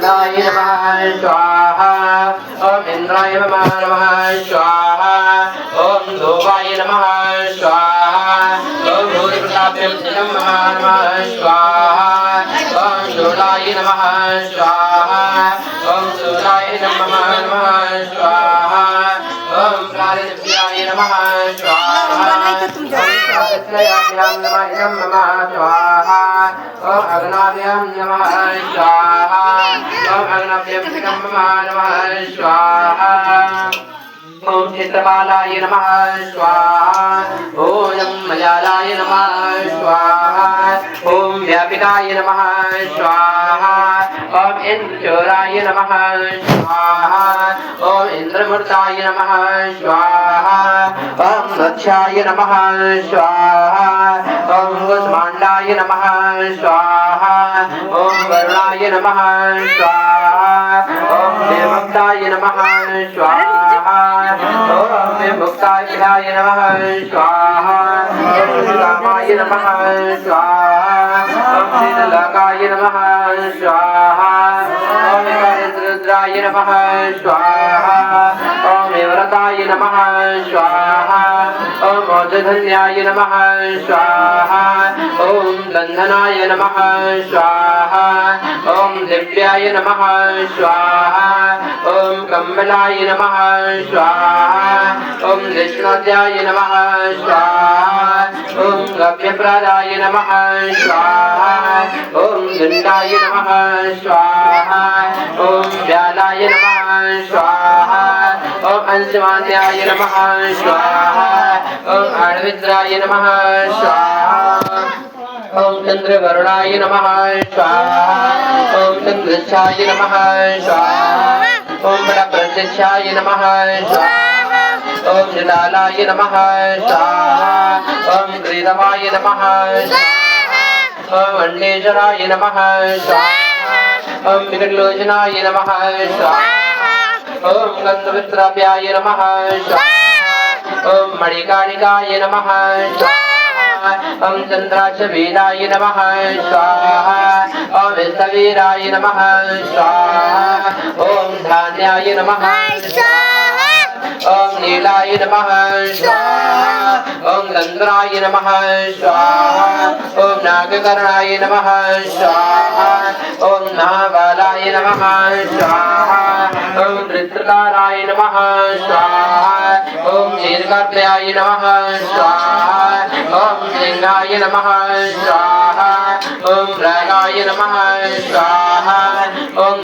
आनंदाय नमः स्वाहा ओम इंद्राय नमः स्वाहा ओम धूपाय नमः स्वाहा ओम भूतप्रताप्यं नमः स्वाहा ओम शूलाय नमः स्वाहा ओम शूलाय नमः स्वाहा ओम प्राणिभ्याय नमः स्वाहा नमः स्वाहा ओम अग्नाभ्यां नमः स्वाहा ओम अग्नाभ्यं नमः स्वाहा ओम चित्रपालाय नमः स्वाहा ओम मयालाय नमः स्वाहा ओम व्यापिकाय नमः स्वाहा ओम इंद्रचोराय नमः स्वाहा ओम इंद्रमूर्ताय नमः स्वाहा ओम मत्स्याय नमः स्वाहा ओम कुष्मांडाय नमः स्वाहा ओम वरुणाय नमः स्वाहा ओम देवभक्ताय नमः स्वाहा ओम विमुक्ताय नमः स्वाहा ओम रामाय नमः स्वाहा ओम शीतलाकाय नमः स्वाहा ओम रुद्राय नमः स्वाहा ओम व्रताय नमः स्वाहा ओम मोक्षधन्याय नमः स्वाहा ओम बंधनाय नमः स्वाहा ओम दिव्याय नमः स्वाहा ओम कमलाय नमः स्वाहा ओम कृष्णाध्याय नमः स्वाहा ओम गव्यप्रादाय नमः स्वाहा ओम गंडाय नमः स्वाहा ओम व्यालाय नमः स्वाहा ओम अंशमान्याय नमः स्वाहा ओम आर्विद्राय नमः स्वाहा ओम चंद्रवरुणाय नमः स्वाहा ओम चंद्रशाय नमः स्वाहा ओम बड़प्रत्यक्षाय नमः स्वाहा ओम जलालाय नमः स्वाहा ओम ग्रीतमाय नमः स्वाहा ओम अण्डेश्वराय नमः स्वाहा ओम विकटलोचनाय नमः स्वाहा ओम गन्धवित्राभ्याय नमः स्वाहा ओम मणिकाणिकाय नमः स्वाहा ओम चन्द्राक्षवेदाय नमः स्वाहा ओम विष्णुवीराय नमः स्वाहा ओम धान्याय नमः स्वाहा ओम नीलाय नमः स्वाहा ओम गन्धराय नमः स्वाहा ओम नागकर्णाय नमः स्वाहा ओम नागबालाय नमः स्वाहा ओम वृत्रकाराय नमः स्वाहा ओम नीलकर्णयाय नमः स्वाहा ओम सिंहाय नमः स्वाहा ओम रागाय नमः स्वाहा ओम